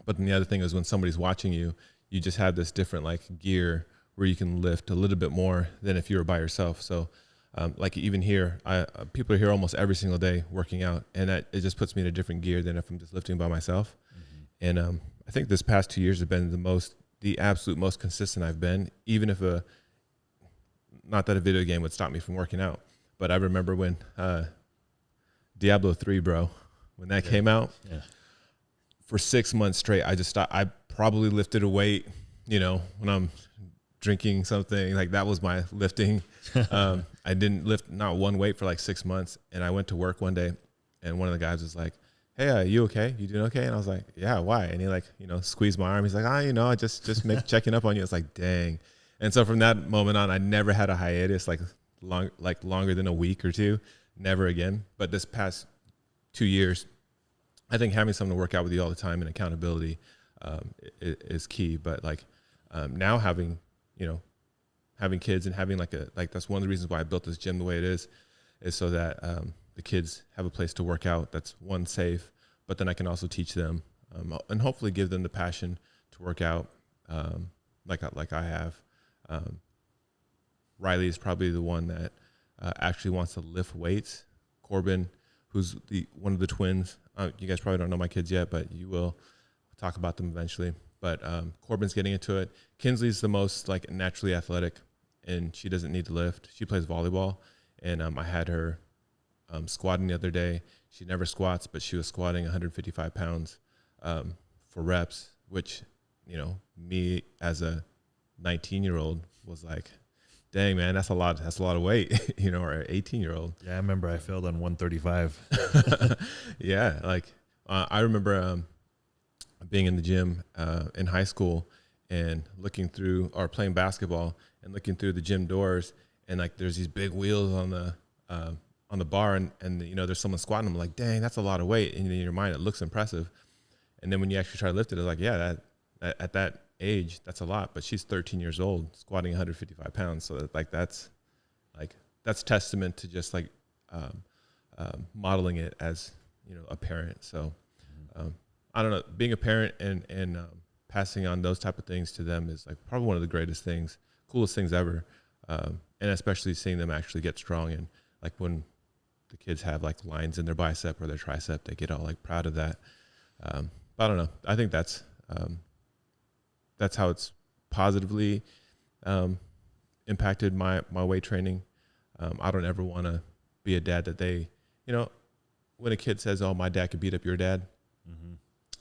But then the other thing is when somebody's watching you, you just have this different like gear where you can lift a little bit more than if you were by yourself. So like even here, people are here almost every single day working out, and it just puts me in a different gear than if I'm just lifting by myself. Mm-hmm. And I think this past 2 years have been the absolute most consistent I've been, even if not that a video game would stop me from working out. But I remember when Diablo 3, bro, when that came out, for 6 months straight, I just stopped. I probably lifted a weight, when I'm drinking something. Like that was my lifting. I didn't lift not one weight for like 6 months. And I went to work one day, and one of the guys was like, hey, you okay? You doing okay? And I was like, yeah, why? And he like, squeezed my arm. He's like, I just checking up on you. It's like, dang. And so from that moment on, I never had a hiatus, longer than a week or two, never again. But this past 2 years, I think having someone to work out with you all the time and accountability is key. But now having kids and having that's one of the reasons why I built this gym the way it is so that the kids have a place to work out that's one, safe, but then I can also teach them and hopefully give them the passion to work out like I have. Riley is probably the one that actually wants to lift weights. Corbin, who's one of the twins, you guys probably don't know my kids yet, but you will. talk about them eventually. But Corbin's getting into it. Kinsley's the most like naturally athletic, and she doesn't need to lift. She plays volleyball, and I had her squatting the other day. She never squats, but she was squatting 155 pounds for reps, which, you know, me as a 19-year-old was like, dang, man, that's a lot of weight, you know, or an 18-year-old. Yeah, I remember I failed on 135. Yeah, like I remember being in the gym in high school and looking through, or playing basketball and looking through the gym doors, and like there's these big wheels on the bar, and you know there's someone squatting. I'm like, dang, that's a lot of weight. And in your mind, it looks impressive, and then when you actually try to lift it, it's like, yeah, that at that age, that's a lot. But she's 13 years old, squatting 155 pounds. So that's testament to just like modeling it as, you know, a parent. So I don't know, being a parent and passing on those type of things to them is like probably one of the greatest things, coolest things ever. And especially seeing them actually get strong, and like when the kids have like lines in their bicep or their tricep, they get all like proud of that. But I don't know. I think that's how it's positively impacted my weight training. I don't ever want to be a dad that they, you know, when a kid says, "Oh, my dad could beat up your dad,"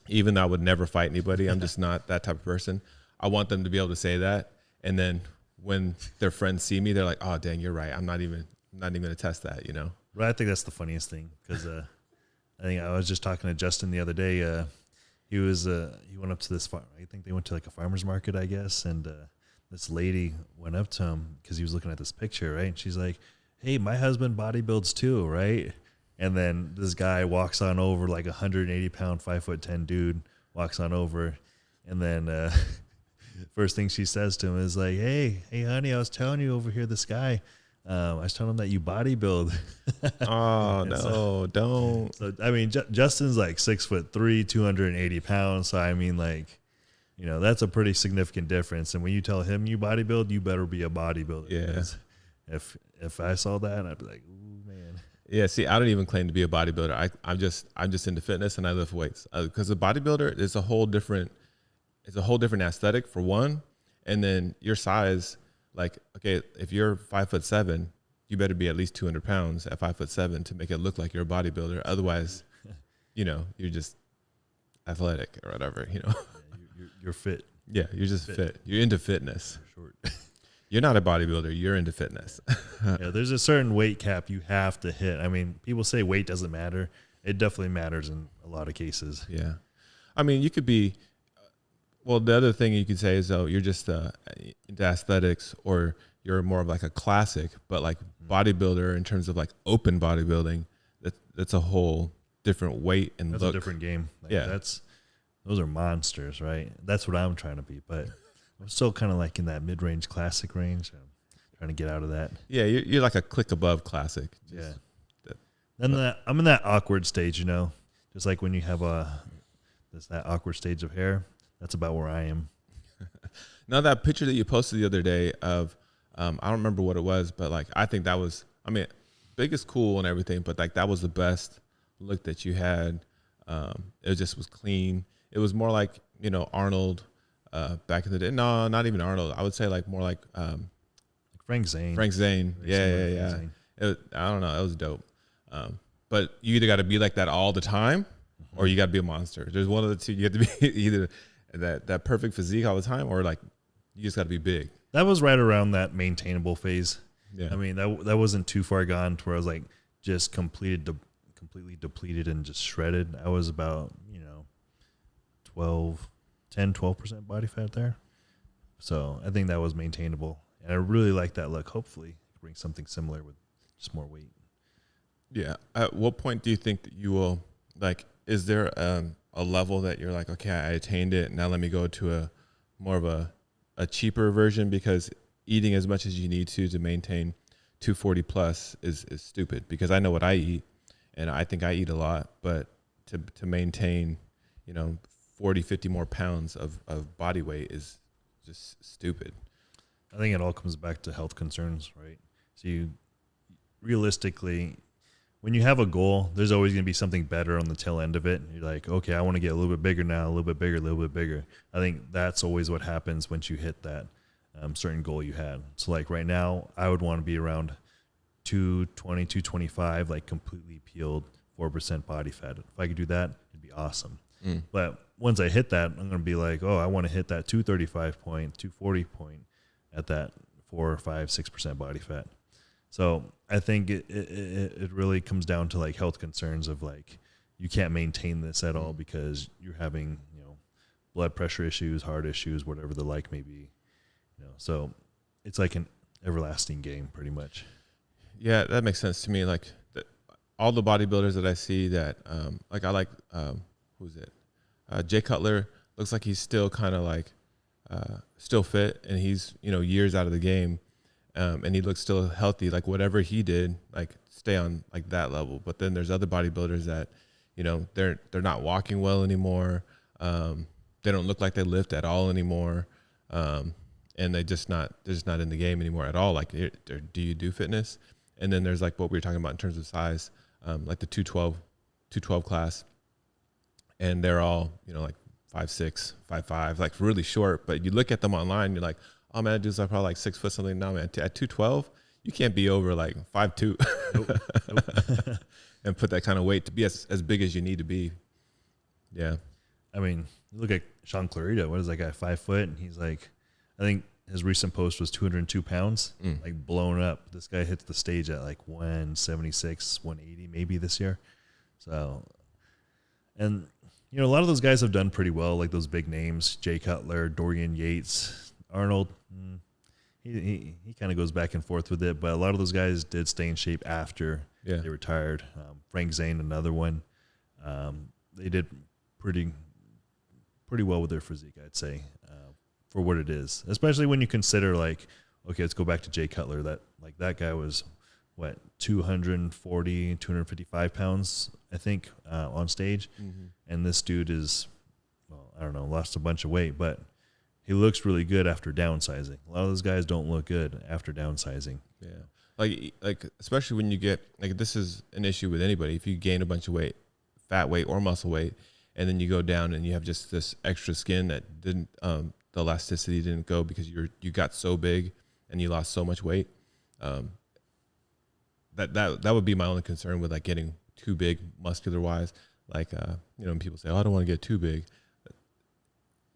even though I would never fight anybody, I'm just not that type of person. I want them to be able to say that, and then when their friends see me, they're like, "Oh, dang, you're right. I'm not even going to test that," you know? But I think that's the funniest thing, because I think I was just talking to Justin the other day. He went up to this farm. I think they went to like a farmer's market, I guess, and this lady went up to him because he was looking at this picture, right? And she's like, "Hey, my husband bodybuilds too, right?" And then this guy walks on over, like 180-pound, 5'10" dude walks on over, and then first thing she says to him is like, hey, honey, I was telling you over here, this guy, I was telling him that you bodybuild. Oh, no, don't. So, I mean, Justin's like 6'3", 280 pounds. So, I mean, like, you know, that's a pretty significant difference. And when you tell him you bodybuild, you better be a bodybuilder. Yeah. If I saw that, I'd be like, ooh, man. Yeah, see, I don't even claim to be a bodybuilder. I'm just into fitness, and I lift weights. Because a bodybuilder is a whole different aesthetic, for one, and then your size. Like, okay, if you're 5'7", you better be at least 200 pounds at 5'7" to make it look like you're a bodybuilder. Otherwise, you know, you're just athletic or whatever. You know, you're fit. Yeah, you're just fit. You're into fitness. Short. You're not a bodybuilder. You're into fitness. Yeah, there's a certain weight cap you have to hit. I mean, people say weight doesn't matter. It definitely matters in a lot of cases. Yeah. I mean, you could be, well, the other thing you could say is, you're just into aesthetics, or you're more of like a classic, but like bodybuilder in terms of like open bodybuilding, that's a whole different weight and that's look. A different game. Like, yeah. Those are monsters, right? That's what I'm trying to be, but I'm still kind of like in that mid-range classic range. I'm trying to get out of that. Yeah, you're like a click above classic. Yeah. I'm in that awkward stage, you know, just like when you have that awkward stage of hair. That's about where I am. Now, that picture that you posted the other day of, I don't remember what it was, but like, I think that was, I mean, big is cool and everything, but like that was the best look that you had. It just was clean. It was more like, you know, Arnold back in the day. No, not even Arnold. I would say like more like Frank Zane. Yeah. I don't know. It was dope. But you either got to be like that all the time, or you got to be a monster. There's one of the two. You have to be either that perfect physique all the time, or like you just got to be big. That was right around that maintainable phase. Yeah. I mean, that wasn't too far gone to where I was like just completely depleted and just shredded. I was about, you know, 12% body fat there. So I think that was maintainable. And I really like that look. Hopefully bring something similar with just more weight. Yeah. At what point do you think that you will, like, is there a level that you're like, okay, I attained it, now let me go to a more of a cheaper version, because eating as much as you need to maintain 240 plus is stupid, because I know what I eat, and I think I eat a lot, but to maintain, you know, 40, 50 more pounds of body weight is just stupid. I think it all comes back to health concerns, right? So you realistically, when you have a goal, there's always going to be something better on the tail end of it. You're like, okay, I want to get a little bit bigger now, a little bit bigger, a little bit bigger. I think that's always what happens once you hit that certain goal you had. So like right now, I would want to be around 220, 225, like completely peeled, 4% body fat. If I could do that, it'd be awesome. But once I hit that, I'm going to be like, oh, I want to hit that 235 point, 240 point at that 4, 5, 6% body fat. So I think it really comes down to like health concerns of like, you can't maintain this at all because you're having, blood pressure issues, heart issues, whatever the like may be, so it's like an everlasting game pretty much. Yeah, that makes sense to me. Like all the bodybuilders that I see that, like I like, who's it? Jay Cutler looks like he's still kind of like, still fit, and he's, years out of the game. And he looks still healthy, like whatever he did, like stay on like that level. But then there's other bodybuilders that, they're not walking well anymore. They don't look like they lift at all anymore. And they're just not in the game anymore at all. Like, do you do fitness? And then there's like what we were talking about in terms of size, like the 212 class. And they're all, like 5'6", 5'5", like really short. But you look at them online, you're like, oh man, that dude's like probably like 6 foot something. No man, at 212, you can't be over like 5'2". Nope. And put that kind of weight to be as big as you need to be. Yeah. I mean, look at Sean Clarita. What is that guy, 5 foot? And he's like, I think his recent post was 202 pounds, like blown up. This guy hits the stage at like 176, 180 maybe this year. So, and a lot of those guys have done pretty well, like those big names, Jay Cutler, Dorian Yates, Arnold. He kind of goes back and forth with it, but a lot of those guys did stay in shape after they retired. Frank Zane, another one. They did pretty well with their physique, I'd say, for what it is. Especially when you consider, like, okay, let's go back to Jay Cutler. That guy was, 240, 255 pounds, I think, on stage. And this dude is, I don't know, lost a bunch of weight, but he looks really good after downsizing. A lot of those guys don't look good after downsizing. Yeah. Like especially when you get, like, this is an issue with anybody. If you gain a bunch of weight, fat weight or muscle weight, and then you go down and you have just this extra skin that didn't, the elasticity didn't go because you got so big and you lost so much weight. That would be my only concern with like getting too big muscular wise. Like, when people say, oh, I don't want to get too big.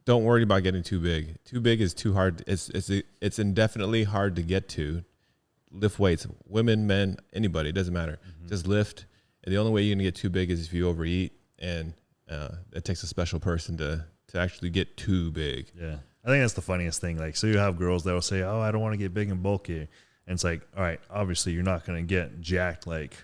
Don't worry about getting too big. Too big is too hard. It's indefinitely hard to get to. Lift weights, women, men, anybody, it doesn't matter. Just lift. And the only way you're gonna get too big is if you overeat, and it takes a special person to actually get too big. Yeah, I think that's the funniest thing. Like, so you have girls that will say, "Oh, I don't want to get big and bulky," and it's like, all right, obviously you're not gonna get jacked like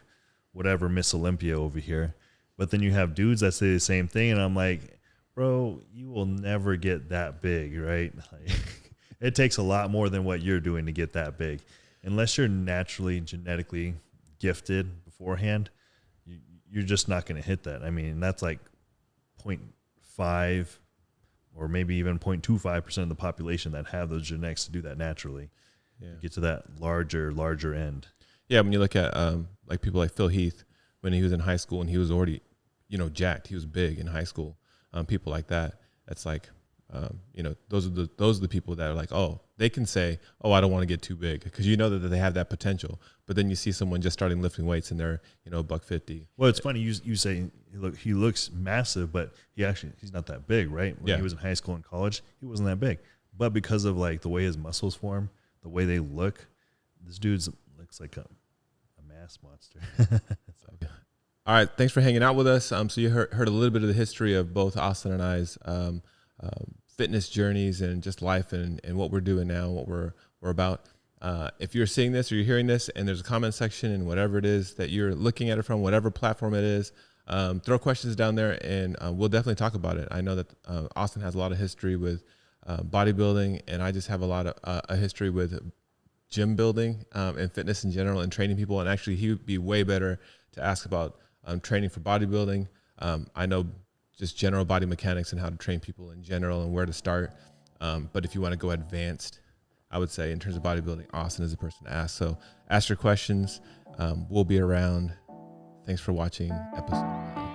whatever Miss Olympia over here, but then you have dudes that say the same thing, and I'm like, bro, you will never get that big, right? Like, it takes a lot more than what you're doing to get that big. Unless you're naturally, genetically gifted beforehand, you're just not going to hit that. I mean, that's like 0.5 or maybe even 0.25% of the population that have those genetics to do that naturally. Yeah. To get to that larger end. Yeah, when you look at like people like Phil Heath, when he was in high school and he was already, jacked. He was big in high school. People like that. That's like, those are the people that are like, oh, they can say, oh, I don't want to get too big, because that they have that potential. But then you see someone just starting lifting weights and they're, $150. Well, it's funny you say he looks massive, but he's not that big, right? When he was in high school and college, he wasn't that big. But because of like the way his muscles form, the way they look, this dude looks like a mass monster. So. All right, thanks for hanging out with us. So you heard a little bit of the history of both Austin and I's fitness journeys and just life and what we're doing now, what we're about. If you're seeing this or you're hearing this and there's a comment section and whatever it is that you're looking at it from, whatever platform it is, throw questions down there and we'll definitely talk about it. I know that Austin has a lot of history with bodybuilding, and I just have a lot of a history with gym building and fitness in general and training people. And actually, he would be way better to ask about training for bodybuilding. I know just general body mechanics and how to train people in general and where to start. But if you want to go advanced, I would say in terms of bodybuilding, Austin is the person to ask. So ask your questions. We'll be around. Thanks for watching episode 1.